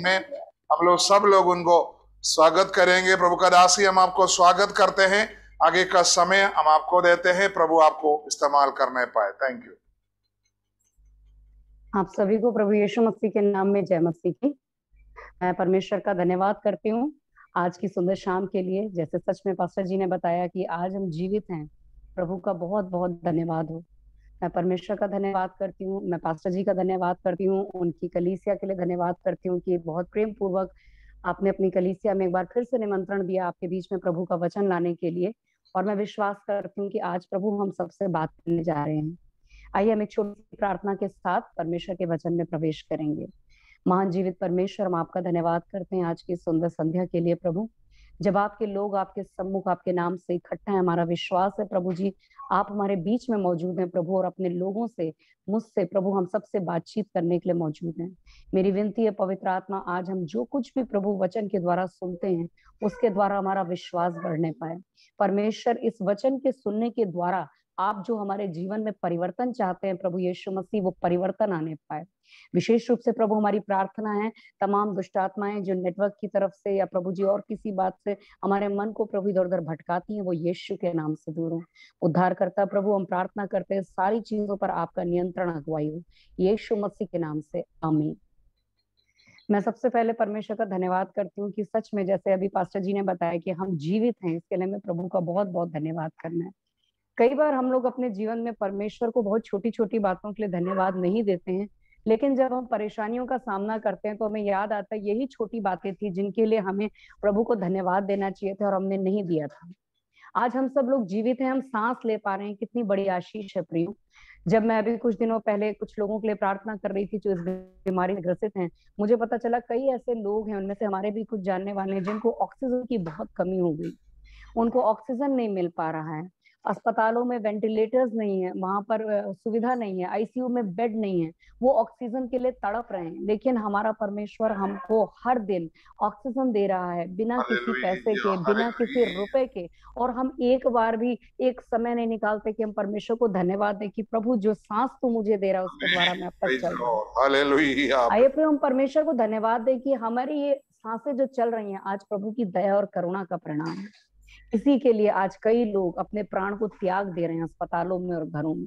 में हम लोग सब लोग उनको स्वागत करेंगे। प्रभु का दासी, हम आपको स्वागत करते हैं। आगे का समय हम आपको देते हैं, प्रभु आपको इस्तेमाल करने पाए। Thank you. आप सभी को प्रभु यीशु मसीह के नाम में जय मसीह की। मैं परमेश्वर का धन्यवाद करती हूँ आज की सुंदर शाम के लिए। जैसे सच में पास्टर जी ने बताया कि आज हम जीवित हैं, प्रभु का बहुत बहुत धन्यवाद हो। मैं परमेश्वर का धन्यवाद करती हूँ, मैं पास्टर जी का धन्यवाद करती हूँ, उनकी कलीसिया के लिए धन्यवाद करती हूँ कि बहुत प्रेम पूर्वक आपने अपनी कलीसिया में एक बार फिर से निमंत्रण दिया आपके बीच में प्रभु का वचन लाने के लिए। और मैं विश्वास करती हूँ कि आज प्रभु हम सबसे बात करने जा रहे हैं। आइए हम एक छोटी सी प्रार्थना के साथ परमेश्वर के वचन में प्रवेश करेंगे। महान जीवित परमेश्वर, हम आपका धन्यवाद करते हैं आज की सुंदर संध्या के लिए। प्रभु, जब आपके लोग आपके सम्मुख आपके नाम से इकट्ठा है, हमारा विश्वास है प्रभु जी आप हमारे बीच में मौजूद हैं प्रभु, और अपने लोगों से, मुझसे प्रभु, हम सबसे बातचीत करने के लिए मौजूद हैं। मेरी विनती है पवित्र आत्मा, आज हम जो कुछ भी प्रभु वचन के द्वारा सुनते हैं उसके द्वारा हमारा विश्वास बढ़ने पाए। परमेश्वर, इस वचन के सुनने के द्वारा आप जो हमारे जीवन में परिवर्तन चाहते हैं प्रभु यीशु मसीह, वो परिवर्तन आने पाए। विशेष रूप से प्रभु हमारी प्रार्थना है, तमाम दुष्ट आत्माएं जो नेटवर्क की तरफ से या प्रभु जी और किसी बात से हमारे मन को प्रभु इधर उधर भटकाती हैं, वो यीशु के नाम से दूर हो। उद्धार करता प्रभु, हम प्रार्थना करते हैं सारी चीजों पर आपका नियंत्रण अगुवाई हो, यीशु मसीह के नाम से, आमीन। मैं सबसे पहले परमेश्वर का धन्यवाद करती हूँ कि सच में जैसे अभी पास्टर जी ने बताया कि हम जीवित हैं, इसके लिए मैं प्रभु का बहुत बहुत धन्यवाद करना है। कई बार हम लोग अपने जीवन में परमेश्वर को बहुत छोटी छोटी बातों के लिए धन्यवाद नहीं देते हैं, लेकिन जब हम परेशानियों का सामना करते हैं तो हमें याद आता है यही छोटी बातें थी जिनके लिए हमें प्रभु को धन्यवाद देना चाहिए था और हमने नहीं दिया था। आज हम सब लोग जीवित हैं, हम सांस ले पा रहे हैं, कितनी बड़ी आशीष है प्रियो। जब मैं अभी कुछ दिनों पहले कुछ लोगों के लिए प्रार्थना कर रही थी जो इस बीमारी से ग्रसित हैं, मुझे पता चला कई ऐसे लोग हैं, उनमें से हमारे भी कुछ जानने वाले हैं, जिनको ऑक्सीजन की बहुत कमी हो गई। उनको ऑक्सीजन नहीं मिल पा रहा है, अस्पतालों में वेंटिलेटर्स नहीं है, वहां पर सुविधा नहीं है, आईसीयू में बेड नहीं है, वो ऑक्सीजन के लिए तड़प रहे हैं। लेकिन हमारा परमेश्वर हमको हर दिन ऑक्सीजन दे रहा है, बिना किसी पैसे के, बिना किसी रुपए के। और हम एक बार भी एक समय नहीं निकालते कि हम परमेश्वर को धन्यवाद दें कि प्रभु जो सांस तू मुझे दे रहा है उसके द्वारा मैं अब तक चल रहा हूँ। आइए फिर हम परमेश्वर को धन्यवाद दें कि हमारी ये सांसें जो चल रही हैं आज प्रभु की दया और करुणा का परिणाम है। इसी के लिए आज कई लोग अपने प्राण को त्याग दे रहे हैं अस्पतालों में और घरों में।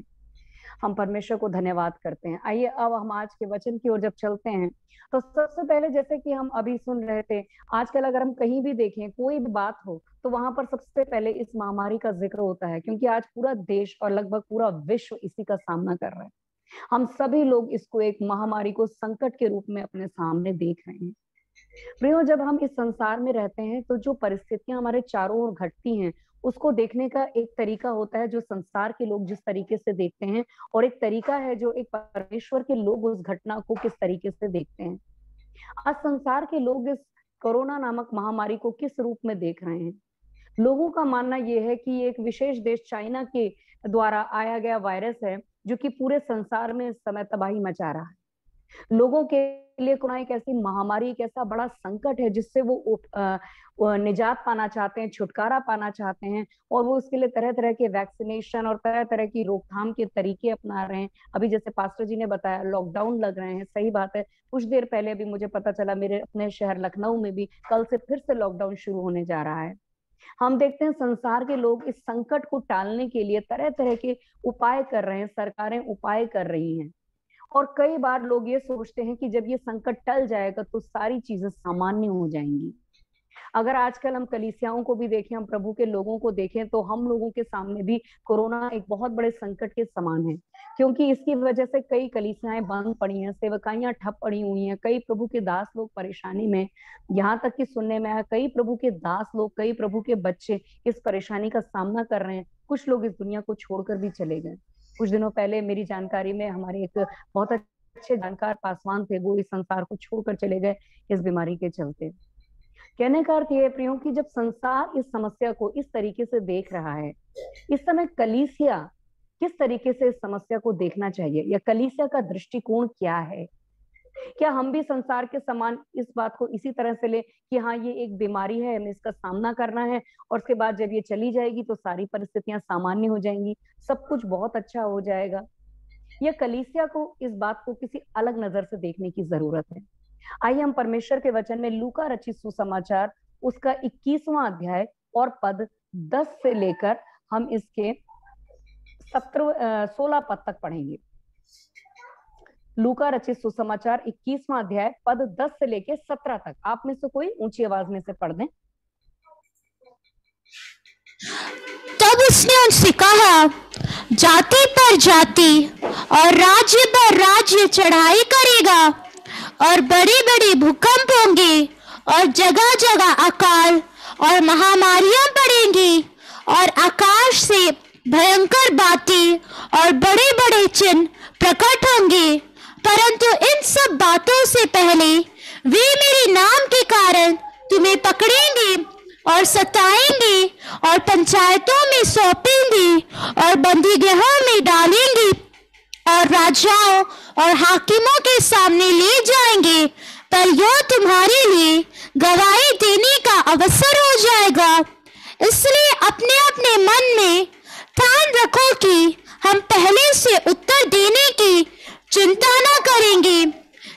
हम परमेश्वर को धन्यवाद करते हैं। आइए अब हम आज के वचन की ओर जब चलते हैं तो सबसे पहले जैसे कि हम अभी सुन रहे थे, आजकल अगर हम कहीं भी देखें कोई भी बात हो तो वहां पर सबसे पहले इस महामारी का जिक्र होता है, क्योंकि आज पूरा देश और लगभग पूरा विश्व इसी का सामना कर रहा है। हम सभी लोग इसको एक महामारी को संकट के रूप में अपने सामने देख रहे हैं। प्रियो, जब हम इस संसार में रहते हैं तो जो परिस्थितियां हमारे चारों ओर घटती हैं उसको देखने का एक तरीका होता है जो संसार के लोग जिस तरीके से देखते हैं, और एक तरीका है जो एक परमेश्वर के लोग उस घटना को किस तरीके से देखते हैं। आज संसार के लोग इस कोरोना नामक महामारी को किस रूप में देख रहे हैं। लोगों का मानना यह है कि एक विशेष देश चाइना के द्वारा आया गया वायरस है जो कि पूरे संसार में इस समय तबाही मचा रहा है। लोगों के लिए कोरोना एक ऐसी महामारी, एक ऐसा बड़ा संकट है जिससे वो निजात पाना चाहते हैं, छुटकारा पाना चाहते हैं, और वो उसके लिए तरह तरह के वैक्सीनेशन और तरह तरह की रोकथाम के तरीके अपना रहे हैं। अभी जैसे पास्टर जी ने बताया लॉकडाउन लग रहे हैं, सही बात है। कुछ देर पहले अभी मुझे पता चला मेरे अपने शहर लखनऊ में भी कल से फिर से लॉकडाउन शुरू होने जा रहा है। हम देखते हैं संसार के लोग इस संकट को टालने के लिए तरह तरह के उपाय कर रहे हैं, सरकारें उपाय कर रही हैं। और कई बार लोग ये सोचते हैं कि जब ये संकट टल जाएगा तो सारी चीजें सामान्य हो जाएंगी। अगर आजकल हम कलीसियाओं को भी देखें, हम प्रभु के लोगों को देखें, तो हम लोगों के सामने भी कोरोना एक बहुत बड़े संकट के समान है, क्योंकि इसकी वजह से कई कलीसियाएं बंद पड़ी हैं, सेवकाइयां ठप पड़ी हुई हैं, कई प्रभु के दास लोग परेशानी में। यहाँ तक कि सुनने में आया कई प्रभु के दास लोग, कई प्रभु के बच्चे इस परेशानी का सामना कर रहे हैं। कुछ लोग इस दुनिया को छोड़कर भी चले गए। कुछ दिनों पहले मेरी जानकारी में हमारे एक बहुत अच्छे जानकार पासवान थे, वो इस संसार को छोड़कर चले गए इस बीमारी के चलते। कहने का अर्थ यह प्रियो कि जब संसार इस समस्या को इस तरीके से देख रहा है, इस समय कलीसिया किस तरीके से इस समस्या को देखना चाहिए, या कलीसिया का दृष्टिकोण क्या है। क्या हम भी संसार के समान इस बात को इसी तरह से ले कि हाँ ये एक बीमारी है, हमें इसका सामना करना है, और उसके बाद जब ये चली जाएगी तो सारी परिस्थितियां सामान्य हो जाएंगी, सब कुछ बहुत अच्छा हो जाएगा। या कलीसिया को इस बात को किसी अलग नजर से देखने की जरूरत है। आइए हम परमेश्वर के वचन में लूका रचित सुसमाचार उसका 21वां अध्याय और पद 10 से लेकर हम इसके 16 पद तक पढ़ेंगे। लूका रचित सुसमाचार 21वां अध्याय पद 10 से लेकर 17 तक। आप में से कोई ऊंची आवाज में से पढ़ दें। तब उसने उनसे कहा, जाति पर जाति और राज्य पर राज्य चढ़ाई करेगा, और बड़े बड़े भूकंप होंगे, और जगह जगह अकाल और महामारियां पड़ेंगी, और आकाश से भयंकर बातें और बड़े बड़े चिन्ह प्रकट होंगे। परंतु इन सब बातों से पहले वे मेरे नाम के कारण तुम्हें पकड़ेंगे और सताएंगे और पंचायतों में सौंपेंगे और बंदीगृहों में डालेंगे और राजाओं और हाकिमों के सामने ले जाएंगे। पर यह तुम्हारे लिए गवाही देने का अवसर हो जाएगा। इसलिए अपने अपने मन में ठान रखो कि हम पहले से उत्तर देने की चिंता न करेंगे,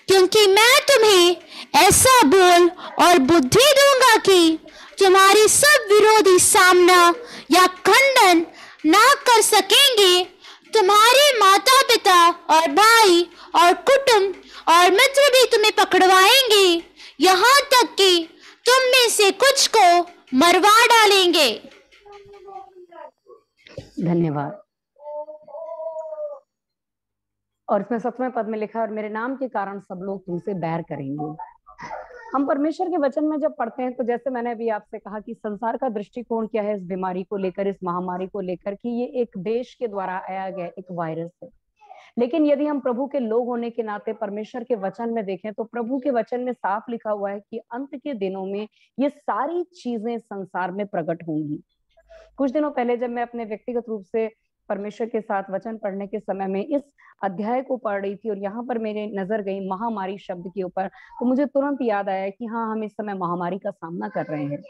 क्योंकि मैं तुम्हें ऐसा बोल और बुद्धि दूंगा कि तुम्हारे सब विरोधी सामना या खंडन ना कर सकेंगे। तुम्हारे माता पिता और भाई और कुटुंब और मित्र भी तुम्हें पकड़वाएंगे, यहाँ तक कि तुम में से कुछ को मरवा डालेंगे। धन्यवाद। और इसमें 7वें पद में लिखा है, और मेरे नाम के कारण सब लोग तुमसे बैर करेंगे। हम परमेश्वर के वचन में जब पढ़ते हैं तो जैसे मैंने अभी आपसे कहा कि संसार का दृष्टिकोण क्या है इस बीमारी को लेकर, इस महामारी को लेकर, कि ये एक देश के द्वारा आया गया एक वायरस है। लेकिन यदि हम प्रभु के लोग होने के नाते परमेश्वर के वचन में देखें तो प्रभु के वचन में साफ लिखा हुआ है कि अंत के दिनों में ये सारी चीजें संसार में प्रकट होंगी। कुछ दिनों पहले जब मैं अपने व्यक्तिगत रूप से परमेश्वर के साथ वचन पढ़ने के समय में इस अध्याय को पढ़ रही थी और यहाँ पर मेरी नजर गई महामारी शब्द के ऊपर, तो मुझे तुरंत याद आया कि हाँ, हम इस समय महामारी का सामना कर रहे हैं।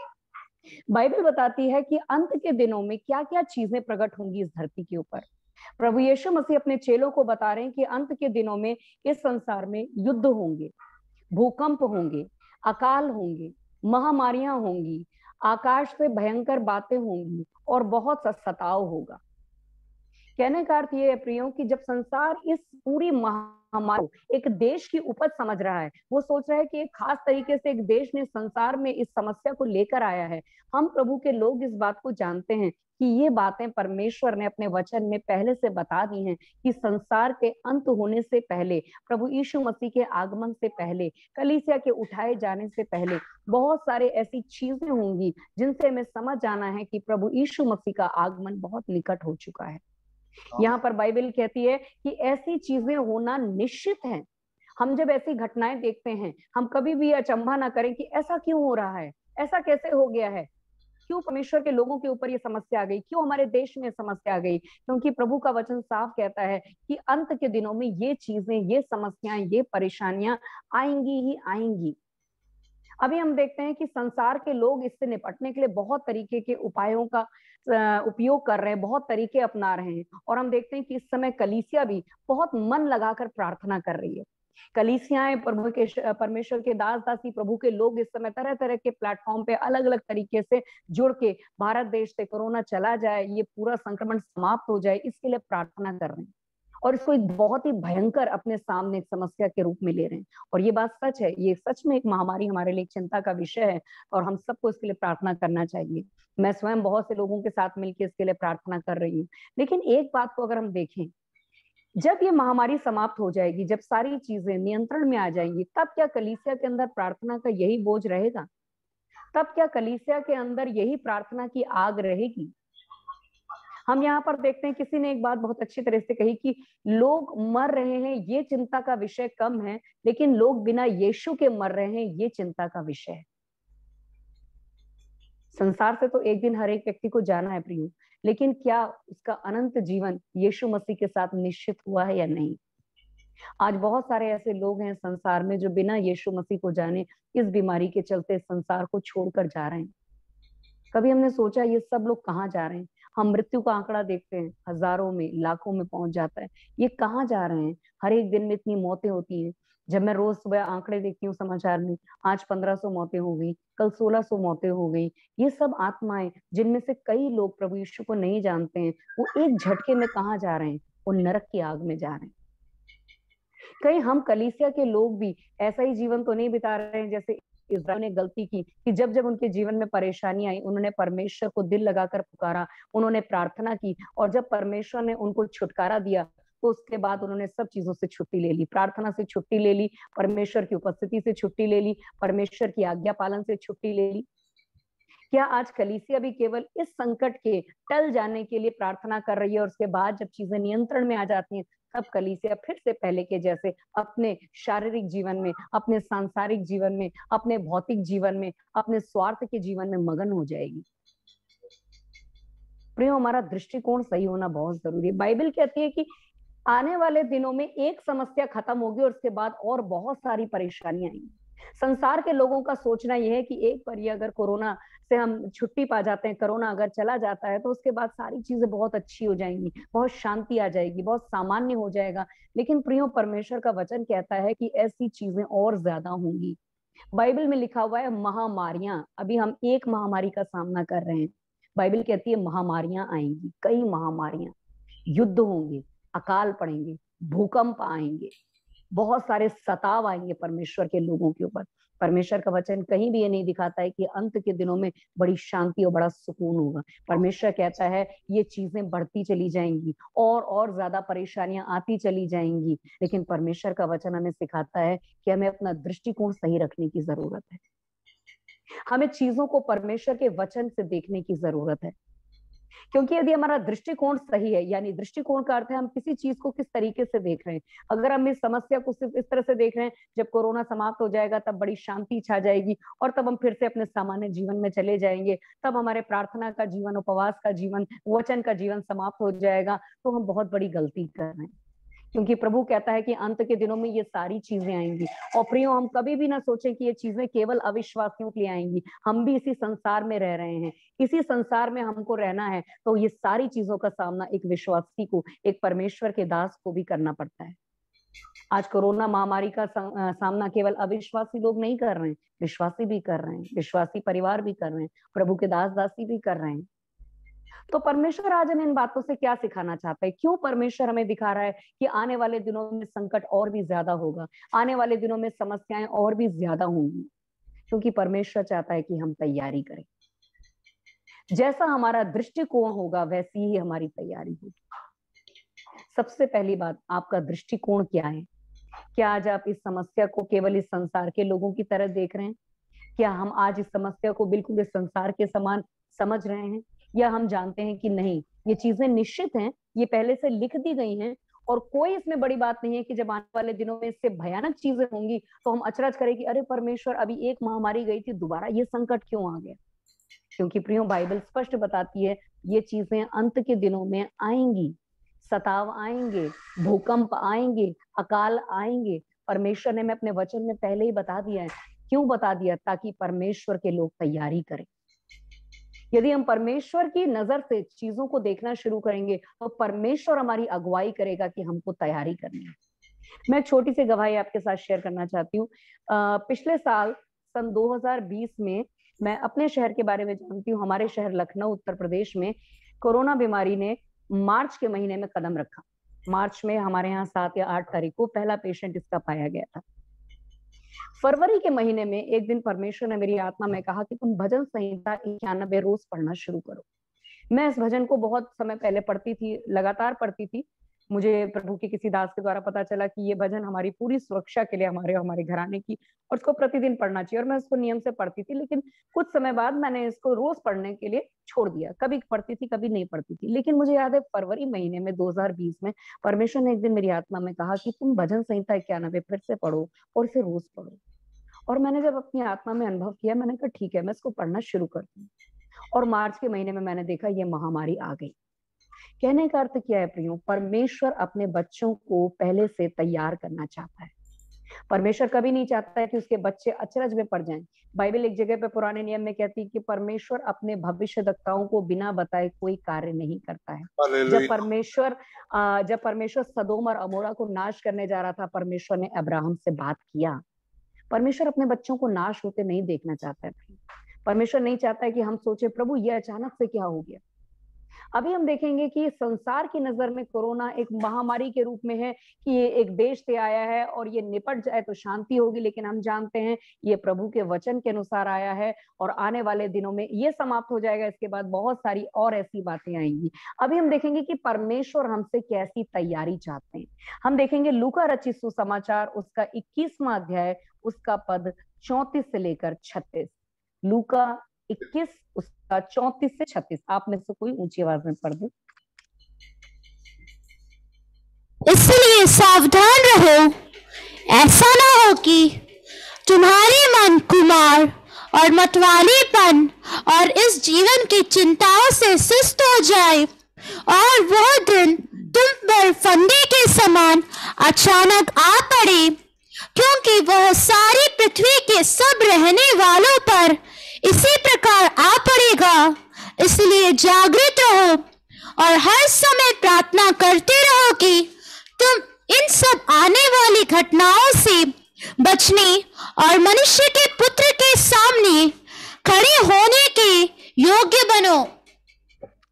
बाइबल बताती है कि अंत के दिनों में क्या क्या चीजें प्रकट होंगी इस धरती के ऊपर। प्रभु यीशु मसीह अपने चेलों को बता रहे हैं कि अंत के दिनों में इस संसार में युद्ध होंगे, भूकंप होंगे, अकाल होंगे, महामारियां होंगी, आकाश से भयंकर बातें होंगी और बहुत सा सताव होगा। कहने का अर्थ ये है प्रियो कि जब संसार इस पूरी महामारी एक देश की उपज समझ रहा है, वो सोच रहा है कि एक खास तरीके से एक देश ने संसार में इस समस्या को लेकर आया है। हम प्रभु के लोग इस बात को जानते हैं कि ये बातें परमेश्वर ने अपने वचन में पहले से बता दी हैं कि संसार के अंत होने से पहले, प्रभु यीशु मसीह के आगमन से पहले, कलीसिया के उठाए जाने से पहले बहुत सारे ऐसी चीजें होंगी जिनसे हमें समझ जाना है कि प्रभु यीशु मसीह का आगमन बहुत निकट हो चुका है। यहाँ पर बाइबल कहती है कि ऐसी चीजें होना निश्चित है। हम जब ऐसी घटनाएं देखते हैं हम कभी भी अचंभा ना करें कि ऐसा क्यों हो रहा है, ऐसा कैसे हो गया है, क्यों परमेश्वर के लोगों के ऊपर ये समस्या आ गई, क्यों हमारे देश में समस्या आ गई। क्योंकि प्रभु का वचन साफ कहता है कि अंत के दिनों में ये चीजें, ये समस्याएं, ये परेशानियां आएंगी ही आएंगी। अभी हम देखते हैं कि संसार के लोग इससे निपटने के लिए बहुत तरीके के उपायों का उपयोग कर रहे हैं, बहुत तरीके अपना रहे हैं। और हम देखते हैं कि इस समय कलीसिया भी बहुत मन लगाकर प्रार्थना कर रही है। कलीसियाएं, प्रभु के परमेश्वर के दास दासी, प्रभु के लोग इस समय तरह तरह के प्लेटफॉर्म पे अलग अलग तरीके से जुड़ के भारत देश से कोरोना चला जाए, ये पूरा संक्रमण समाप्त हो जाए, इसके लिए प्रार्थना कर रहे हैं और इसको एक बहुत ही भयंकर अपने सामने एक समस्या के रूप में ले रहे हैं। और ये बात सच है, ये सच में एक महामारी हमारे लिए चिंता का विषय है और हम सबको इसके लिए प्रार्थना करना चाहिए। मैं स्वयं बहुत से लोगों के साथ मिलकर इसके लिए प्रार्थना कर रही हूँ। लेकिन एक बात को अगर हम देखें, जब ये महामारी समाप्त हो जाएगी, जब सारी चीजें नियंत्रण में आ जाएंगी, तब क्या कलीसिया के अंदर प्रार्थना का यही बोझ रहेगा? तब क्या कलीसिया के अंदर यही प्रार्थना की आग रहेगी? हम यहाँ पर देखते हैं, किसी ने एक बात बहुत अच्छी तरह से कही कि लोग मर रहे हैं ये चिंता का विषय कम है, लेकिन लोग बिना यीशु के मर रहे हैं ये चिंता का विषय है। संसार से तो एक दिन हर एक व्यक्ति को जाना है प्रियो, लेकिन क्या उसका अनंत जीवन यीशु मसीह के साथ निश्चित हुआ है या नहीं? आज बहुत सारे ऐसे लोग हैं संसार में जो बिना यीशु मसीह को जाने इस बीमारी के चलते संसार को छोड़कर जा रहे हैं। कभी हमने सोचा ये सब लोग कहाँ जा रहे हैं? हम मृत्यु का आंकड़ा देखते हैं, हजारों में, लाखों में पहुंच जाता है। ये कहाँ जा रहे हैं? हर एक दिन में इतनी मौतें होती हैं। जब मैं रोज सुबह आंकड़े देखती हूँ समाचार में, आज 1500 मौतें हो गई, कल 1600 मौतें हो गई। ये सब आत्माएं जिनमें से कई लोग प्रभु यीशु को नहीं जानते हैं, वो एक झटके में कहाँ जा रहे हैं? वो नरक की आग में जा रहे हैं। कहीं हम कलीसिया के लोग भी ऐसा ही जीवन तो नहीं बिता रहे हैं जैसे इस्राएल ने गलती की कि जब जब उनके जीवन में परेशानी आई, उन्होंने परमेश्वर को दिल लगाकर पुकारा, उन्होंने प्रार्थना की, और जब परमेश्वर ने उनको छुटकारा दिया तो उसके बाद उन्होंने सब चीजों से छुट्टी ले ली, प्रार्थना से छुट्टी ले ली, परमेश्वर की उपस्थिति से छुट्टी ले ली, परमेश्वर की आज्ञा पालन से छुट्टी ले ली। क्या आज कलीसिया भी केवल इस संकट के टल जाने के लिए प्रार्थना कर रही है और उसके बाद जब चीजें नियंत्रण में आ जाती हैं तब कलीसिया फिर से पहले के जैसे अपने शारीरिक जीवन में, अपने सांसारिक जीवन में, अपने भौतिक जीवन में, अपने स्वार्थ के जीवन में मगन हो जाएगी? प्रियो, हमारा दृष्टिकोण सही होना बहुत जरूरी है। बाइबल कहती है कि आने वाले दिनों में एक समस्या खत्म होगी और उसके बाद और बहुत सारी परेशानियां आएंगी। संसार के लोगों का सोचना यह है कि एक बार अगर कोरोना से हम छुट्टी पा जाते हैं, कोरोना अगर चला जाता है तो उसके बाद सारी चीजें बहुत अच्छी हो जाएंगी, बहुत शांति आ जाएगी, बहुत सामान्य हो जाएगा। लेकिन प्रियो, परमेश्वर का वचन कहता है कि ऐसी चीजें और ज्यादा होंगी। बाइबल में लिखा हुआ है महामारियां। अभी हम एक महामारी का सामना कर रहे हैं। बाइबल कहती है महामारियां आएंगी, कई महामारियां, युद्ध होंगे, अकाल पड़ेंगे, भूकंप आएंगे, बहुत सारे सताव आएंगे परमेश्वर के लोगों के ऊपर। परमेश्वर का वचन कहीं भी ये नहीं दिखाता है कि अंत के दिनों में बड़ी शांति और बड़ा सुकून होगा। परमेश्वर कहता है ये चीजें बढ़ती चली जाएंगी और ज्यादा परेशानियां आती चली जाएंगी। लेकिन परमेश्वर का वचन हमें सिखाता है कि हमें अपना दृष्टिकोण सही रखने की जरूरत है। हमें चीजों को परमेश्वर के वचन से देखने की जरूरत है, क्योंकि यदि हमारा दृष्टिकोण सही है, यानी दृष्टिकोण का अर्थ है हम किसी चीज को किस तरीके से देख रहे हैं। अगर हम इस समस्या को सिर्फ इस तरह से देख रहे हैं जब कोरोना समाप्त हो जाएगा तब बड़ी शांति छा जाएगी और तब हम फिर से अपने सामान्य जीवन में चले जाएंगे, तब हमारे प्रार्थना का जीवन, उपवास का जीवन, वचन का जीवन समाप्त हो जाएगा, तो हम बहुत बड़ी गलती कर रहे हैं। क्योंकि प्रभु कहता है कि अंत के दिनों में ये सारी चीजें आएंगी। और प्रियो, हम कभी भी ना सोचें कि ये चीजें केवल अविश्वासियों के लिए आएंगी। हम भी इसी संसार में रह रहे हैं, इसी संसार में हमको रहना है, तो ये सारी चीजों का सामना एक विश्वासी को, एक परमेश्वर के दास को भी करना पड़ता है। आज कोरोना महामारी का सामना केवल अविश्वासी लोग नहीं कर रहे हैं, विश्वासी भी कर रहे हैं, विश्वासी परिवार भी कर रहे हैं, प्रभु के दास दासी भी कर रहे हैं। तो परमेश्वर आज हमें इन बातों से क्या सिखाना चाहता है? क्यों परमेश्वर हमें दिखा रहा है कि आने वाले दिनों में संकट और भी ज्यादा होगा, आने वाले दिनों में समस्याएं और भी ज्यादा होंगी? क्योंकि परमेश्वर चाहता है कि हम तैयारी करें। जैसा हमारा दृष्टिकोण होगा वैसी ही हमारी तैयारी होगी। सबसे पहली बात, आपका दृष्टिकोण क्या है? क्या आज आप इस समस्या को केवल इस संसार के लोगों की तरह देख रहे हैं? क्या हम आज इस समस्या को बिल्कुल इस संसार के समान समझ रहे हैं, या हम जानते हैं कि नहीं, ये चीजें निश्चित हैं, ये पहले से लिख दी गई हैं और कोई इसमें बड़ी बात नहीं है कि जब आने वाले दिनों में इससे भयानक चीजें होंगी तो हम अचरज करें कि अरे परमेश्वर, अभी एक महामारी गई थी, दोबारा ये संकट क्यों आ गया? क्योंकि प्रियो, बाइबल स्पष्ट बताती है ये चीजें अंत के दिनों में आएंगी, सताव आएंगे, भूकंप आएंगे, अकाल आएंगे। परमेश्वर ने, मैं अपने वचन में पहले ही बता दिया है। क्यों बता दिया? ताकि परमेश्वर के लोग तैयारी करें। यदि हम परमेश्वर की नजर से चीजों को देखना शुरू करेंगे तो परमेश्वर हमारी अगुवाई करेगा कि हमको तैयारी करनी है। मैं एक छोटी सी गवाही आपके साथ शेयर करना चाहती हूँ। पिछले साल सन 2020 में, मैं अपने शहर के बारे में जानती हूँ, हमारे शहर लखनऊ उत्तर प्रदेश में कोरोना बीमारी ने मार्च के महीने में कदम रखा। मार्च में हमारे यहाँ 7 या 8 तारीख को पहला पेशेंट इसका पाया गया था। फरवरी के महीने में एक दिन परमेश्वर ने मेरी आत्मा में कहा कि तुम भजन संहिता 91 रोज पढ़ना शुरू करो। मैं इस भजन को बहुत समय पहले पढ़ती थी, लगातार पढ़ती थी। मुझे प्रभु के किसी दास के द्वारा पता चला कि ये भजन हमारी पूरी सुरक्षा के लिए, हमारे घराने की, और उसको प्रतिदिन पढ़ना चाहिए, और मैं उसको नियम से पढ़ती थी। लेकिन कुछ समय बाद मैंने इसको रोज पढ़ने के लिए छोड़ दिया। कभी पढ़ती थी, कभी नहीं पढ़ती थी। लेकिन मुझे याद है फरवरी महीने में 2020 में परमेश्वर ने एक दिन मेरी आत्मा में कहा कि तुम भजन संहिता 91 फिर से पढ़ो और इसे रोज पढ़ो। और मैंने जब अपनी आत्मा में अनुभव किया, मैंने कहा ठीक है, मैं इसको पढ़ना शुरू करती हूँ। और मार्च के महीने में मैंने देखा ये महामारी आ गई। कहने का अर्थ क्या है प्रियो? परमेश्वर अपने बच्चों को पहले से तैयार करना चाहता है। परमेश्वर कभी नहीं चाहता है कि उसके बच्चे अचरज में पड़ जाएं। बाइबल एक जगह पे पुराने नियम में कहती है कि परमेश्वर अपने भविष्यद्वक्ताओं को बिना बताए कोई कार्य नहीं करता है। हालेलुया। जब परमेश्वर सदोम और अमोरा को नाश करने जा रहा था, परमेश्वर ने अब्राहम से बात किया। परमेश्वर अपने बच्चों को नाश होते नहीं देखना चाहता है। परमेश्वर नहीं चाहता है कि हम सोचे प्रभु ये अचानक से क्या हो गया। अभी हम देखेंगे कि संसार की नजर में कोरोना एक महामारी के रूप में है कि ये एक देश से आया है और ये निपट जाए तो शांति होगी, लेकिन हम जानते हैं ये प्रभु के वचन के अनुसार आया है और आने वाले दिनों में ये समाप्त हो जाएगा। इसके बाद बहुत सारी और ऐसी बातें आएंगी। अभी हम देखेंगे कि परमेश्वर हमसे कैसी तैयारी चाहते हैं। हम देखेंगे लूका रचित सुसमाचार उसका 21वां अध्याय उसका पद 34 से लेकर 36। लूका 21 उसका 34 से 36। आप में से कोई ऊंची आवाज में पढ़ दे। इसलिए सावधान रहो, ऐसा ना हो कि तुम्हारे मन कुमार और मतवालेपन और इस जीवन की चिंताओं से सुस्त हो जाए और वह दिन तुम पर फंदे के समान अचानक आ पड़े, क्योंकि वह सारी पृथ्वी के सब रहने वालों पर इसी प्रकार आ पड़ेगा। इसलिए जागृत रहो और हर समय प्रार्थना करते रहो कि तुम इन सब आने वाली घटनाओं से बचने और मनुष्य के पुत्र के सामने खड़े होने के योग्य बनो।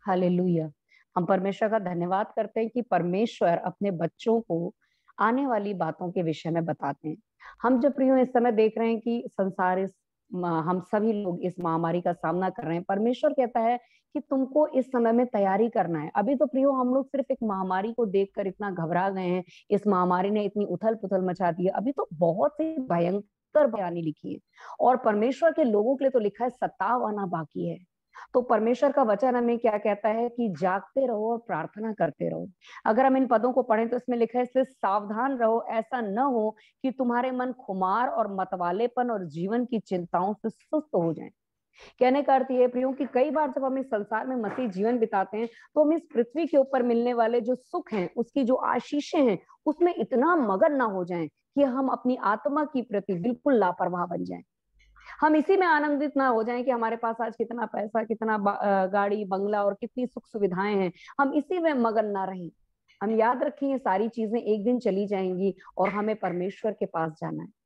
हालेलुया। हम परमेश्वर का धन्यवाद करते हैं कि परमेश्वर अपने बच्चों को आने वाली बातों के विषय में बताते हैं। हम जब प्रियो इस समय देख रहे हैं कि हम सभी लोग इस महामारी का सामना कर रहे हैं, परमेश्वर कहता है कि तुमको इस समय में तैयारी करना है। अभी तो प्रियो हम लोग सिर्फ एक महामारी को देखकर इतना घबरा गए हैं, इस महामारी ने इतनी उथल पुथल मचा दी है। अभी तो बहुत सी भयंकर बयानी लिखी है और परमेश्वर के लोगों के लिए तो लिखा है सताव आना बाकी है। तो परमेश्वर का वचन हमें क्या कहता है कि जागते रहो और प्रार्थना करते रहो। अगर हम इन पदों को पढ़ें तो इसमें लिखा है इसलिए सावधान रहो, ऐसा न हो कि तुम्हारे मन खुमार और मतवालेपन और जीवन की चिंताओं से सुस्त हो जाएं। कहने का अर्थ ये प्रियो कि कई बार जब हम इस संसार में मसीह जीवन बिताते हैं तो हम इस पृथ्वी के ऊपर मिलने वाले जो सुख हैं, उसकी जो आशीषें हैं, उसमें इतना मगन ना हो जाएं कि हम अपनी आत्मा की प्रति बिल्कुल लापरवाह बन जाएं। हम इसी में आनंदित ना हो जाएं कि हमारे पास आज कितना पैसा, कितना गाड़ी बंगला और कितनी सुख सुविधाएं हैं। हम इसी में मगन ना रहें। हम याद रखें ये सारी चीजें एक दिन चली जाएंगी और हमें परमेश्वर के पास जाना है।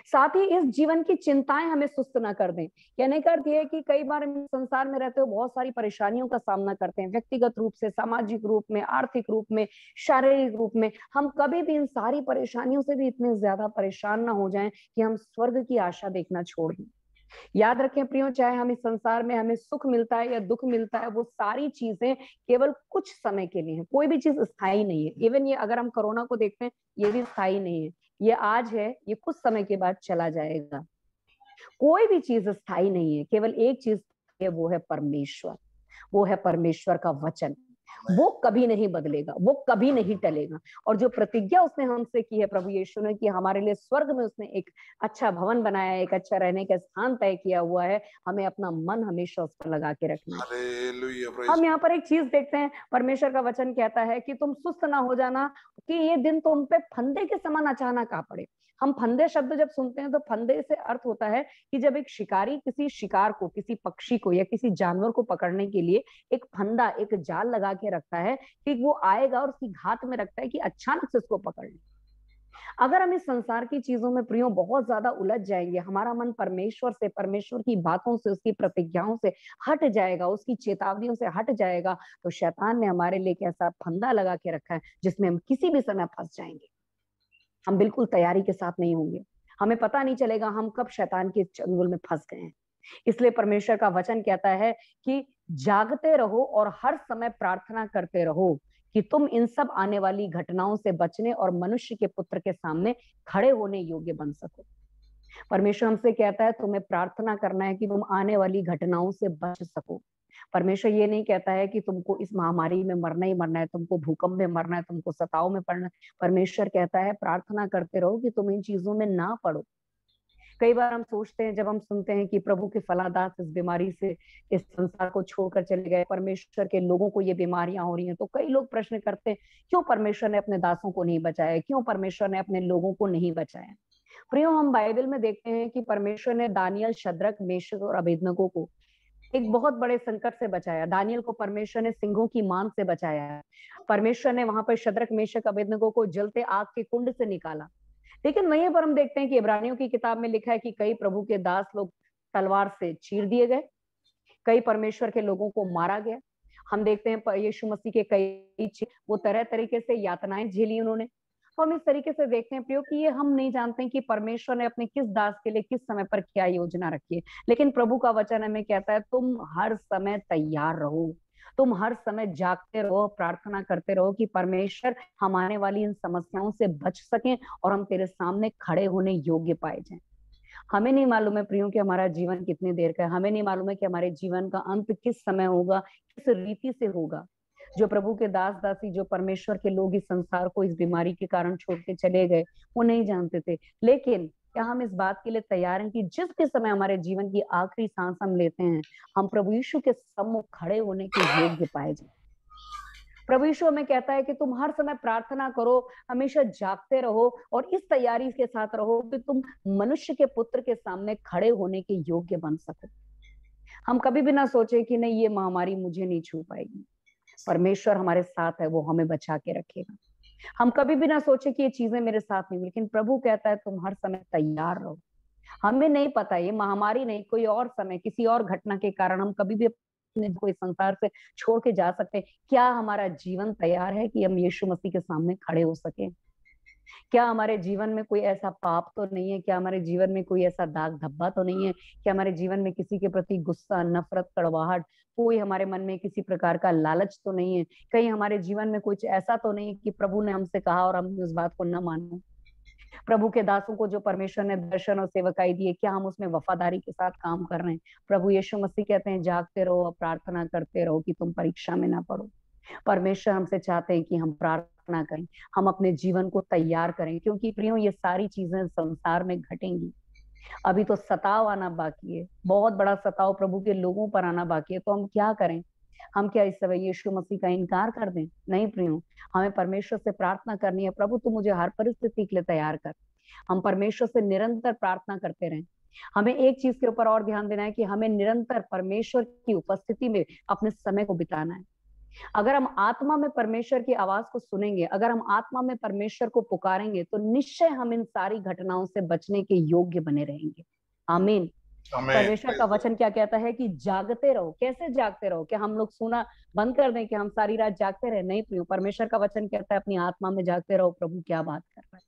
साथ ही इस जीवन की चिंताएं हमें सुस्त ना कर दें। कहने का अर्थ यह है कि कई बार हम संसार में रहते हो बहुत सारी परेशानियों का सामना करते हैं, व्यक्तिगत रूप से, सामाजिक रूप में, आर्थिक रूप में, शारीरिक रूप में। हम कभी भी इन सारी परेशानियों से भी इतने ज्यादा परेशान ना हो जाएं कि हम स्वर्ग की आशा देखना छोड़ दें। याद रखें प्रियो, चाहे हम इस संसार में हमें सुख मिलता है या दुख मिलता है, वो सारी चीजें केवल कुछ समय के लिए है। कोई भी चीज स्थायी नहीं है। इवन ये अगर हम कोरोना को देखते हैं, ये भी स्थायी नहीं है। ये आज है, ये कुछ समय के बाद चला जाएगा। कोई भी चीज स्थायी नहीं है। केवल एक चीज है, वो है परमेश्वर। वो है परमेश्वर का वचन। वो कभी नहीं बदलेगा, वो कभी नहीं टलेगा। और जो प्रतिज्ञा उसने हमसे की है प्रभु यीशु ने, कि हमारे लिए स्वर्ग में उसने एक अच्छा भवन बनाया है, एक अच्छा रहने का स्थान तय किया हुआ है, हमें अपना मन हमेशा उस पर लगा के रखना है। हम यहाँ पर एक चीज देखते हैं, परमेश्वर का वचन कहता है कि तुम सुस्त ना हो जाना कि ये दिन तुम पे फंदे के समान अचानक आ पड़े। हम फंदे शब्द जब सुनते हैं तो फंदे से अर्थ होता है कि जब एक शिकारी किसी शिकार को, किसी पक्षी को या किसी जानवर को पकड़ने के लिए एक फंदा, एक जाल लगा के रखता है कि वो आएगा और उसकी घात में रखता है कि अचानक से उसको पकड़ ले। अगर हम इस संसार की चीजों में प्रियो बहुत ज्यादा उलझ जाएंगे, हमारा मन परमेश्वर से, परमेश्वर की बातों से, उसकी प्रतिज्ञाओं से हट जाएगा, उसकी चेतावनियों से हट जाएगा, तो शैतान ने हमारे लिए एक ऐसा फंदा लगा के रखा है जिसमें हम किसी भी समय फंस जाएंगे। हम बिल्कुल तैयारी के साथ नहीं होंगे। हमें पता नहीं चलेगा हम कब शैतान के चंगुल में फंस गए हैं। इसलिए परमेश्वर का वचन कहता है कि जागते रहो और हर समय प्रार्थना करते रहो कि तुम इन सब आने वाली घटनाओं से बचने और मनुष्य के पुत्र के सामने खड़े होने योग्य बन सको। परमेश्वर हमसे कहता है तुम्हें प्रार्थना करना है कि तुम आने वाली घटनाओं से बच सको। परमेश्वर ये नहीं कहता है कि तुमको इस महामारी में मरना ही मरना है, तुमको भूकंप में मरना है, तुमको सताव में पड़ना है। परमेश्वर कहता है प्रार्थना करते रहो कि तुम इन चीजों में ना पड़ो। कई बार हम सोचते हैं, जब हम सुनते हैं कि प्रभु के फलादास इस बीमारी से इस संसार को छोड़कर चले गए, परमेश्वर के लोगों को ये बीमारियां हो रही हैं, तो कई लोग प्रश्न करते हैं, क्यों परमेश्वर ने अपने दासों को नहीं बचाया, क्यों परमेश्वर ने अपने लोगों को नहीं बचाया। प्रियो, हम बाइबल में देखते हैं कि परमेश्वर ने दानियल, शद्रक, मेशक और अबेदनगो को एक बहुत बड़े संकट से बचाया। दानियल को परमेश्वर ने सिंहों की मांग से बचाया। परमेश्वर ने वहां पर शद्रक, मेशक, अबेदनगो को जलते आग के कुंड से निकाला। लेकिन वहीं पर हम देखते हैं कि इब्रानियों की किताब में लिखा है कि कई प्रभु के दास लोग तलवार से चीर दिए गए, कई परमेश्वर के लोगों को मारा गया। हम देखते हैं यीशु मसीह के कई वो तरह तरीके से यातनाएं झेली उन्होंने। तो हम इस तरीके से देखते हैं प्रियो कि ये हम नहीं जानते हैं कि परमेश्वर ने अपने किस दास के लिए किस समय पर क्या योजना रखी है, लेकिन प्रभु का वचन हमें कहता है तुम हर समय तैयार रहो, तुम हर समय जागते रहो, प्रार्थना करते रहो कि परमेश्वर हम आने वाली इन समस्याओं से बच सकें और हम तेरे सामने खड़े होने योग्य पाए जाएं। हमें नहीं मालूम है प्रियो कि हमारा जीवन कितनी देर का है, हमें नहीं मालूम है कि हमारे जीवन का अंत किस समय होगा, किस रीति से होगा। जो प्रभु के दास दासी, जो परमेश्वर के लोग इस संसार को इस बीमारी के कारण छोड़ के चले गए, वो नहीं जानते थे। लेकिन क्या हम इस बात के लिए तैयार हैं कि जिस भी समय हमारे जीवन की आखिरी सांस हम लेते हैं, हम प्रभु यीशु के सम्मुख खड़े होने के योग्य पाए जाए। प्रभु यीशु हमें कहता है कि तुम हर समय प्रार्थना करो, हमेशा जागते रहो और इस तैयारी के साथ रहो कि तुम मनुष्य के पुत्र के सामने खड़े होने के योग्य बन सको। हम कभी भी ना सोचे कि नहीं, ये महामारी मुझे नहीं छू पाएगी, परमेश्वर हमारे साथ है, वो हमें बचा के रखेगा। हम कभी भी ना सोचे कि ये चीजें मेरे साथ नहीं, लेकिन प्रभु कहता है तुम हर समय तैयार रहो। हमें नहीं पता, ये महामारी नहीं, कोई और समय, किसी और घटना के कारण हम कभी भी अपने कोई संसार से छोड़ के जा सकते हैं। क्या हमारा जीवन तैयार है कि हम यीशु मसीह के सामने खड़े हो सके? क्या हमारे जीवन में कोई ऐसा पाप तो नहीं है? क्या हमारे जीवन में कोई ऐसा दाग धब्बा तो नहीं है? क्या हमारे जीवन में किसी के प्रति गुस्सा, नफरत, कड़वाहट, कोई हमारे मन में किसी प्रकार का लालच तो नहीं है? कहीं हमारे जीवन में कुछ ऐसा तो नहीं कि प्रभु ने हमसे कहा और हमने उस बात को न माना? प्रभु के दासों को जो परमेश्वर ने दर्शन और सेवकाई दी है, क्या हम उसमें वफादारी के साथ काम कर रहे हैं? प्रभु यीशु मसीह कहते हैं जागते रहो और प्रार्थना करते रहो कि तुम परीक्षा में ना पड़ो। परमेश्वर हमसे चाहते हैं कि हम प्रार्थना करें, हम अपने जीवन को तैयार करें, क्योंकि प्रियो ये सारी चीजें संसार में घटेंगी। अभी तो सताव आना बाकी है, बहुत बड़ा सताव प्रभु के लोगों पर आना बाकी है। तो हम क्या करें? हम क्या इस समय यीशु मसीह का इनकार कर दें? नहीं प्रियो, हमें परमेश्वर से प्रार्थना करनी है, प्रभु तू मुझे हर परिस्थिति के लिए तैयार कर। हम परमेश्वर से निरंतर प्रार्थना करते रहें। हमें एक चीज के ऊपर और ध्यान देना है कि हमें निरंतर परमेश्वर की उपस्थिति में अपने समय को बिताना है। अगर हम आत्मा में परमेश्वर की आवाज को सुनेंगे, अगर हम आत्मा में परमेश्वर को पुकारेंगे, तो निश्चय हम इन सारी घटनाओं से बचने के योग्य बने रहेंगे। आमीन। परमेश्वर का वचन क्या कहता है कि जागते रहो। कैसे जागते रहो? क्या हम लोग सोना बंद कर दें कि हम सारी रात जागते रहे? नहीं प्रियो, परमेश्वर का वचन कहता है अपनी आत्मा में जागते रहो। प्रभु क्या बात कर रहा है।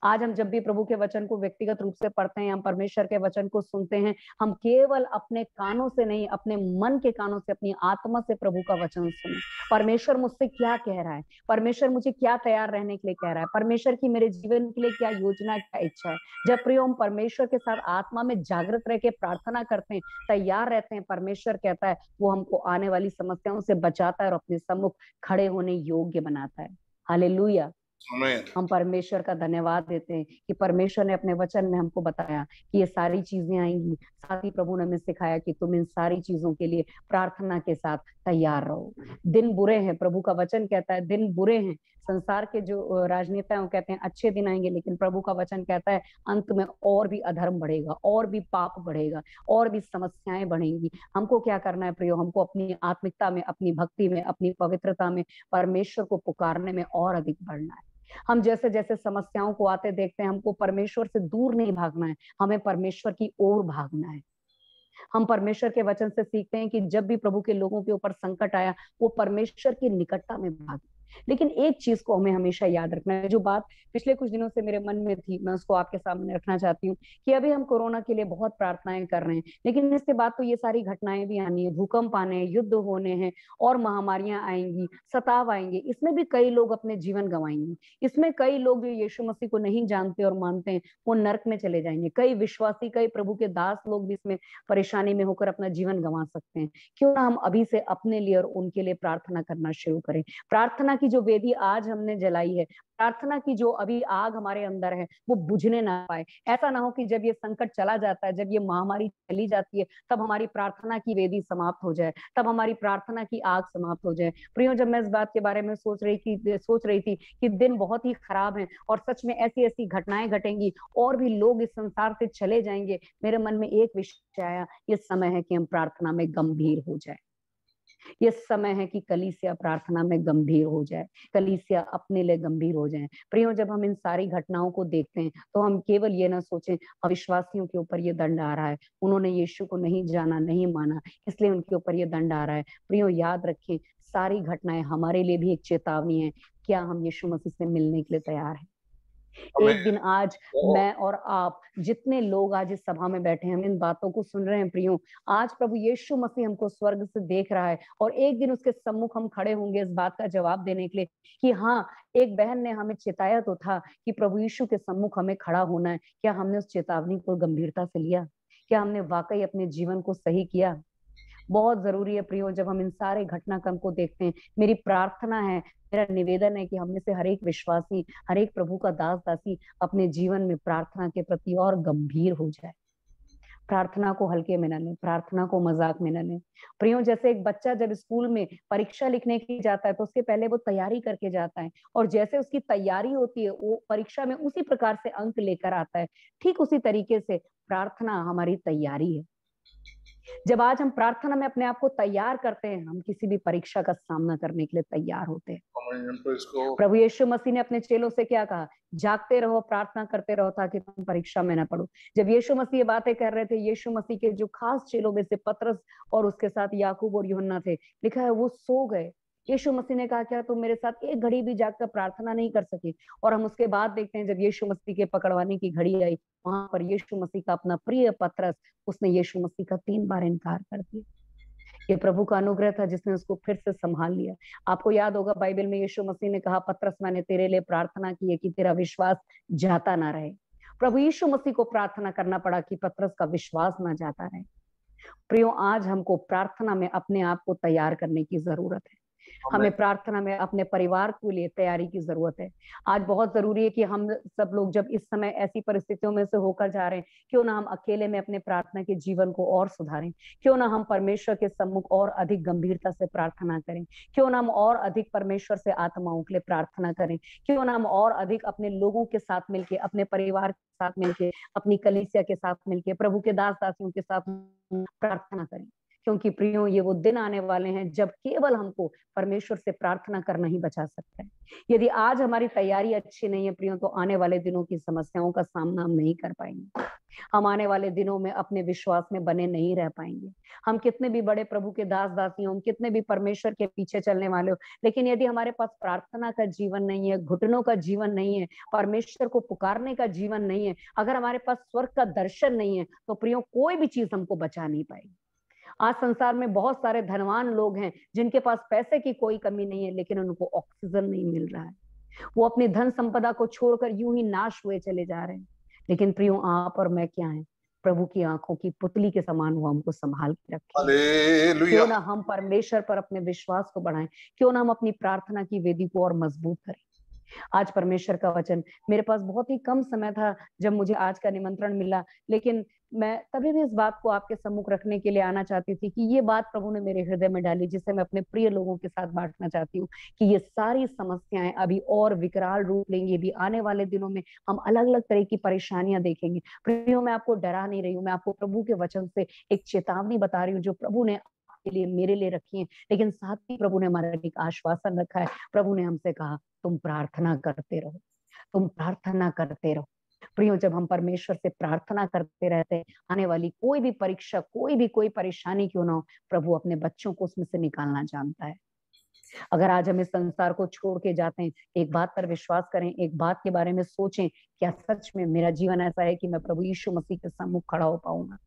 आज हम जब भी प्रभु के वचन को व्यक्तिगत रूप से पढ़ते हैं, हम परमेश्वर के वचन को सुनते हैं, हम केवल अपने कानों से नहीं, अपने मन के कानों से, अपनी आत्मा से प्रभु का वचन सुने। परमेश्वर मुझसे क्या कह रहा है, परमेश्वर मुझे क्या तैयार रहने के लिए कह रहा है, परमेश्वर की मेरे जीवन के लिए क्या योजना, क्या इच्छा है। जब प्रियो हम परमेश्वर के साथ आत्मा में जागृत रह के प्रार्थना करते हैं, तैयार रहते हैं, परमेश्वर कहता है वो हमको आने वाली समस्याओं से बचाता है और अपने सम्मुख खड़े होने योग्य बनाता है। हालेलुया। हम परमेश्वर का धन्यवाद देते हैं कि परमेश्वर ने अपने वचन में हमको बताया कि ये सारी चीजें आएंगी। साथ ही प्रभु ने हमें सिखाया कि तुम इन सारी चीजों के लिए प्रार्थना के साथ तैयार रहो। दिन बुरे हैं, प्रभु का वचन कहता है दिन बुरे हैं। संसार के जो राजनेता हैं कहते हैं अच्छे दिन आएंगे, लेकिन प्रभु का वचन कहता है अंत में और भी अधर्म बढ़ेगा, और भी पाप बढ़ेगा, और भी समस्याएं बढ़ेंगी। हमको क्या करना है प्रियो? हमको अपनी आत्मिकता में, अपनी भक्ति में, अपनी पवित्रता में परमेश्वर को पुकारने में और अधिक बढ़ना है। हम जैसे जैसे समस्याओं को आते देखते हैं, हमको परमेश्वर से दूर नहीं भागना है, हमें परमेश्वर की ओर भागना है। हम परमेश्वर के वचन से सीखते हैं कि जब भी प्रभु के लोगों के ऊपर संकट आया, वो परमेश्वर की निकटता में भागे। लेकिन एक चीज को हमें हमेशा याद रखना है, जो बात पिछले कुछ दिनों से मेरे मन में थी, मैं उसको आपके सामने रखना चाहती हूँ कि अभी हम कोरोना के लिए बहुत प्रार्थनाएं कर रहे हैं, लेकिन इसके बाद तो ये सारी घटनाएं भी आनी है, भूकंप आने हैं, युद्ध होने हैं, और महामारियां आएंगी, सताव आएंगे। इसमें भी कई लोग अपने जीवन गंवाएंगे। इसमें कई लोग जो यीशु मसीह को नहीं जानते और मानते हैं, वो नरक में चले जाएंगे। कई विश्वासी, कई प्रभु के दास लोग भी इसमें परेशानी में होकर अपना जीवन गंवा सकते हैं। क्यों ना हम अभी से अपने लिए और उनके लिए प्रार्थना करना शुरू करें। प्रार्थना की जो वेदी आज हमने जलाई है, प्रार्थना की जो अभी आग हमारे अंदर है, वो बुझने ना पाए। ऐसा ना हो कि जब ये संकट चला जाता है, जब ये महामारी चली जाती है, तब हमारी प्रार्थना की वेदी समाप्त हो जाए, तब हमारी प्रार्थना की आग समाप्त हो जाए। प्रियो, जब मैं इस बात के बारे में सोच रही थी कि दिन बहुत ही खराब है और सच में ऐसी ऐसी घटनाएं घटेंगी और भी लोग इस संसार से चले जाएंगे, मेरे मन में एक विषय आया, ये समय है कि हम प्रार्थना में गंभीर हो जाए। ये समय है कि कलीसिया प्रार्थना में गंभीर हो जाए, कलीसिया अपने लिए गंभीर हो जाए। प्रियो, जब हम इन सारी घटनाओं को देखते हैं तो हम केवल ये ना सोचें अविश्वासियों के ऊपर ये दंड आ रहा है, उन्होंने यीशु को नहीं जाना, नहीं माना, इसलिए उनके ऊपर ये दंड आ रहा है। प्रियो, याद रखें, सारी घटनाएं हमारे लिए भी एक चेतावनी है। क्या हम यीशु मसीह से मिलने के लिए तैयार हैं? एक दिन आज मैं और आप जितने लोग आज इस सभा में बैठे हैं, हम इन बातों को सुन रहे हैं प्रियो, आज प्रभु यीशु मसीह हमको स्वर्ग से देख रहा है और एक दिन उसके सम्मुख हम खड़े होंगे इस बात का जवाब देने के लिए कि हाँ, एक बहन ने हमें चिताया तो था कि प्रभु यीशु के सम्मुख हमें खड़ा होना है। क्या हमने उस चेतावनी को गंभीरता से लिया? क्या हमने वाकई अपने जीवन को सही किया? बहुत जरूरी है प्रियो, जब हम इन सारे घटनाक्रम को देखते हैं, मेरी प्रार्थना है, मेरा निवेदन है कि हम में से हर एक विश्वासी, हर एक प्रभु का दास दासी अपने जीवन में प्रार्थना के प्रति और गंभीर हो जाए। प्रार्थना को हल्के में न लें, प्रार्थना को मजाक में न लें। प्रियो, जैसे एक बच्चा जब स्कूल में परीक्षा लिखने के लिए जाता है तो उसके पहले वो तैयारी करके जाता है और जैसे उसकी तैयारी होती है वो परीक्षा में उसी प्रकार से अंक लेकर आता है। ठीक उसी तरीके से प्रार्थना हमारी तैयारी है। जब आज हम प्रार्थना में अपने आप को तैयार करते हैं, हम किसी भी परीक्षा का सामना करने के लिए तैयार होते हैं। प्रभु यीशु मसीह ने अपने चेलों से क्या कहा? जागते रहो, प्रार्थना करते रहो ताकि तुम परीक्षा में ना पड़ो। जब यीशु मसीह ये बातें कर रहे थे, यीशु मसीह के जो खास चेलों में से पतरस और उसके साथ याकूब और यूहन्ना थे, लिखा है वो सो गए। यीशु मसीह ने कहा क्या तुम मेरे साथ एक घड़ी भी जागकर प्रार्थना नहीं कर सके? और हम उसके बाद देखते हैं जब यीशु मसीह के पकड़वाने की घड़ी आई, वहां पर यीशु मसीह का अपना प्रिय पतरस, उसने यीशु मसीह का 3 बार इनकार कर दिया। ये प्रभु का अनुग्रह था जिसने उसको फिर से संभाल लिया। आपको याद होगा बाइबल में यीशु मसीह ने कहा, पतरस मैंने तेरे लिए प्रार्थना की है कि तेरा विश्वास जाता ना रहे। प्रभु यीशु मसीह को प्रार्थना करना पड़ा कि पतरस का विश्वास ना जाता रहे। प्रियो, आज हमको प्रार्थना में अपने आप को तैयार करने की जरूरत है। हमें प्रार्थना में अपने परिवार के लिए तैयारी की जरूरत है। आज बहुत जरूरी है कि हम सब लोग जब इस समय ऐसी परिस्थितियों में से होकर जा रहे हैं, क्यों ना हम अकेले में अपने प्रार्थना के जीवन को और सुधारें, क्यों ना हम परमेश्वर के सम्मुख और अधिक गंभीरता से प्रार्थना करें, क्यों ना हम और अधिक परमेश्वर से आत्माओं के लिए प्रार्थना करें, क्यों ना हम और अधिक अपने लोगों के साथ मिलके, अपने परिवार के साथ मिलके, अपनी कलीसिया के साथ मिलके, प्रभु के दास दासियों के साथ प्रार्थना करें। क्योंकि प्रियो, ये वो दिन आने वाले हैं जब केवल हमको परमेश्वर से प्रार्थना करना ही बचा सकता है। यदि आज हमारी तैयारी अच्छी नहीं है प्रियो, तो आने वाले दिनों की समस्याओं का सामना हम नहीं कर पाएंगे। हम आने वाले दिनों में अपने विश्वास में बने नहीं रह पाएंगे। हम कितने भी बड़े प्रभु के दास दासी हों, कितने भी परमेश्वर के पीछे चलने वाले हो, लेकिन यदि हमारे पास प्रार्थना का जीवन नहीं है, घुटनों का जीवन नहीं है, परमेश्वर को पुकारने का जीवन नहीं है, अगर हमारे पास स्वर्ग का दर्शन नहीं है, तो प्रियो कोई भी चीज हमको बचा नहीं पाएगी। आज संसार में बहुत सारे धनवान लोग हैं जिनके पास पैसे की कोई कमी नहीं है, लेकिन उनको ऑक्सीजन नहीं मिल रहा है। वो अपनी धन संपदा को छोड़कर यूं ही नाश हुए चले जा रहे हैं। लेकिन प्रियो, आप और मैं क्या हैं? प्रभु की आंखों की पुतली के समान वो हमको संभाल के रखे। क्यों ना हम परमेश्वर पर अपने विश्वास को बढ़ाएं, क्यों ना हम अपनी प्रार्थना की वेदी को और मजबूत करें। आज परमेश्वर का वचन, मेरे पास बहुत ही कम समय था जब मुझे आज का निमंत्रण मिला, लेकिन मैं तभी भी इस बात को आपके सम्मुख रखने के लिए आना चाहती थी कि ये बात प्रभु ने मेरे हृदय में डाली, जिसे मैं अपने प्रिय लोगों के साथ बांटना चाहती हूँ कि ये सारी समस्याएं अभी और विकराल रूप लेंगी। भी आने वाले दिनों में हम अलग अलग तरह की परेशानियां देखेंगे। प्रियो, मैं आपको डरा नहीं रही हूँ, मैं आपको प्रभु के वचन से एक चेतावनी बता रही हूँ जो प्रभु ने के लिए, मेरे लिए रखी है। लेकिन साथ ही प्रभु ने हमारा एक आश्वासन रखा है। प्रभु ने हमसे कहा, तुम प्रार्थना करते रहो, तुम प्रार्थना करते रहो। प्रियो, जब हम परमेश्वर से प्रार्थना करते रहते हैं, आने वाली कोई भी परीक्षा, कोई परेशानी क्यों ना हो, प्रभु अपने बच्चों को उसमें से निकालना जानता है। अगर आज हम इस संसार को छोड़ के जाते हैं, एक बात पर विश्वास करें, एक बात के बारे में सोचें, क्या सच में मेरा जीवन ऐसा है कि मैं प्रभु यीशु मसीह के सम्मुख खड़ा हो पाऊंगा?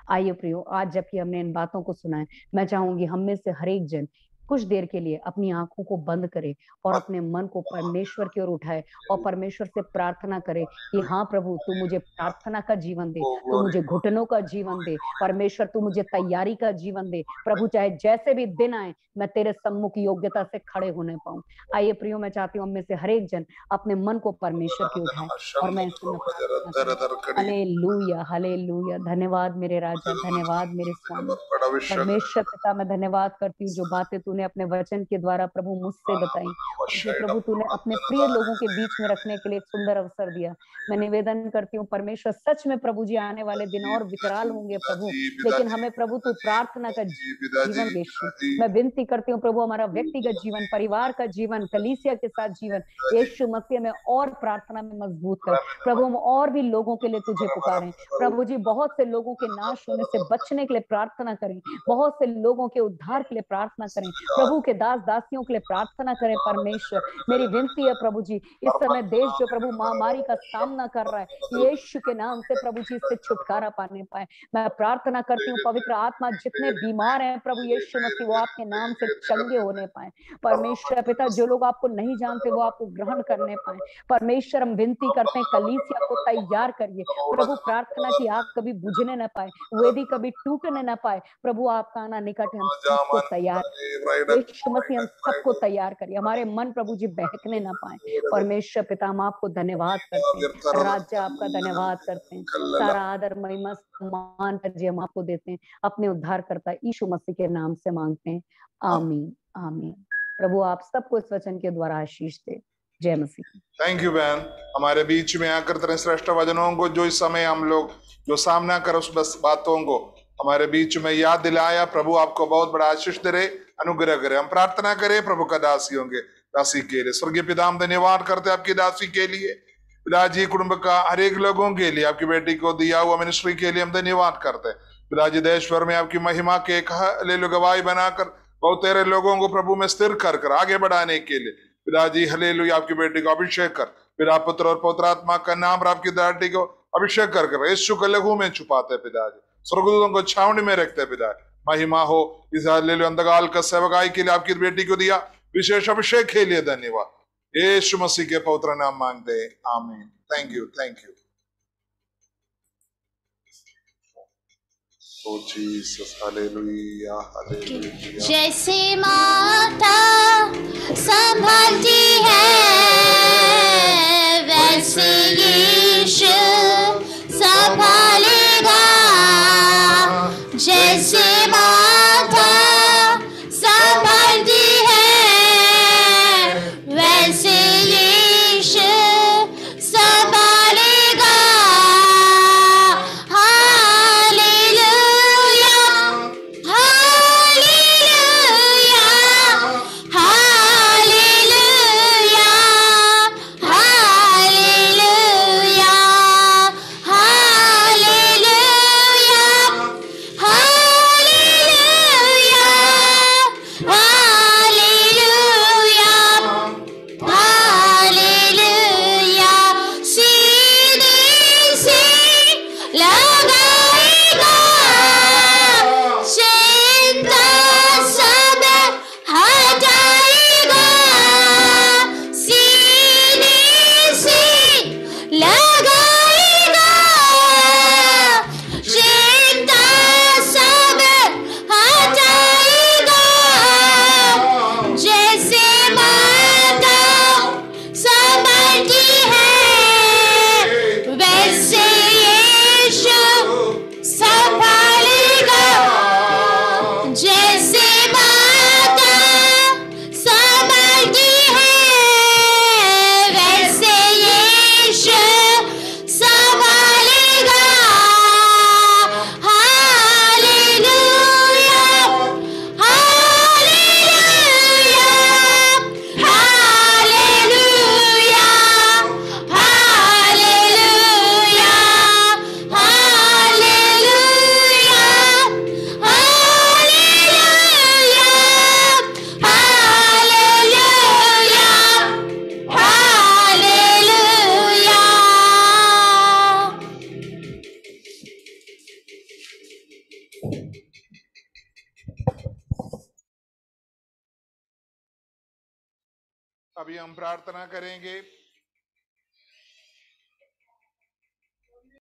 आइए प्रियो, आज जबकि हमने इन बातों को सुना है, मैं चाहूंगी हम में से हर एक जन कुछ देर के लिए अपनी आंखों को बंद करे और अपने मन को परमेश्वर की ओर उठाए और परमेश्वर से प्रार्थना करे कि हाँ प्रभु, तू मुझे प्रार्थना का जीवन दे, तू मुझे घुटनों का जीवन दे, परमेश्वर तू मुझे तैयारी का जीवन दे प्रभु। चाहे जैसे भी दिन आए, मैं तेरे सम्मुख योग्यता से खड़े होने पाऊं। आइए प्रियो, मैं चाहती हूँ हम में से हर एक जन अपने मन को परमेश्वर की उठाए और मैं इसमें प्रार्थना करूं। Hallelujah, hallelujah. धन्यवाद मेरे राजा, धन्यवाद मेरे स्वामी। परमेश्वर पिता, मैं धन्यवाद करती हूँ जो बातें तूने अपने वचन के द्वारा प्रभु मुझसे बताई और जो प्रभु तूने अपने प्रिय लोगों के बीच में रखने के लिए एक सुंदर अवसर दिया। मैं निवेदन करती हूँ परमेश्वर, सच में प्रभु जी आने वाले दिन और विकराल होंगे प्रभु, लेकिन हमें प्रभु तू प्रार्थना का जीवन यीशु, मैं विनती करती हूँ प्रभु, हमारा व्यक्तिगत जीवन, परिवार का जीवन, कलीसिया के साथ जीवन यीशु मसीह में और प्रार्थना में मजबूत कर प्रभु। हम और भी लोगों के लिए तुझे पुकारें प्रभु जी, बहुत से लोगों के नाश होने से बचने के लिए प्रार्थना करें, बहुत से लोगों के उद्धार के लिए प्रार्थना करें प्रभु, के दास दासियों के लिए प्रार्थना करें परमेश्वर। मेरी विनती है प्रभु जी, इस समय देश जो प्रभु महामारी का सामना कर रहा है, यीशु के नाम से प्रभु जी इससे छुटकारा पाने पाए। मैं प्रार्थना करती हूँ पवित्र आत्मा, जितने बीमार हैं प्रभु यीशु मसीह, वो आपके नाम से चंगे होने पाए परमेश्वर पिता। जो लोग आपको नहीं जानते वो आपको ग्रहण करने पाए परमेश्वर। हम विनती करते हैं कलीसिया को तैयार करिए प्रभु, प्रार्थना की आग कभी बुझने न पाए, वेदी कभी टूटने न पाए प्रभु। आपका आना निकट है, हम सबको तैयार, यीशु मसीह हम सबको तैयार करिए, हमारे मन प्रभु जी बहकने ना पाए परमेश्वर पिता। हम आपको धन्यवाद करते हैं राजा, आपका धन्यवाद करते हैं, सारा आदर महिमा सम्मान जी हम आपको देते हैं, अपने उद्धारकर्ता यीशु मसीह के नाम से मांगते हैं, आमीन आमीन। प्रभु आप सबको इस वचन के द्वारा आशीष दे। जय मसीह। थैंक यू बहन, हमारे बीच में आकर तेरे श्रेष्ठ वचनों को जो इस समय हम लोग जो सामना कर उस बस बातों को हमारे बीच में याद दिलाया। प्रभु आपको बहुत बड़ा आशीष दे, अनुग्रह करे। हम प्रार्थना करें प्रभु का दासी होंगे, दासी के लिए। स्वर्गीय पिता, हम धन्यवाद करते आपकी दासी के लिए, पिताजी कुटुंब का हर एक लोगों के लिए, आपकी बेटी को दिया हुआ मिनिस्ट्री के लिए हम धन्यवाद करते हैं पिताजी। देश भर में आपकी महिमा के एक हालेलुया गवाही बनाकर बहुत तेरे लोगों को प्रभु में स्थिर कर आगे बढ़ाने के लिए पिताजी हालेलुया आपकी बेटी को अभिषेक कर, पिता पुत्र और पवित्र आत्मा का नाम पर आपकी बेटी को अभिषेक कर यीशु के लहू में छुपाते पिताजी, स्वर्गदूतों को छावनी में रखते पिता। महिमा हो इस हालेलुया अंधकाल का सेवकाई के लिए आपकी बेटी को दिया विशेष अभिषेक के लिए धन्यवाद। यीशु मसीह के पवित्र नाम मांगते हैं, आमीन। Thank you, thank you. Oh Jesus, hallelujah, hallelujah. जैसे माता संभालती है वैसे यीशु संभालेगा। जैसे माता संभालती है वैसे यीशु संभालेगा। अभी हम प्रार्थना करेंगे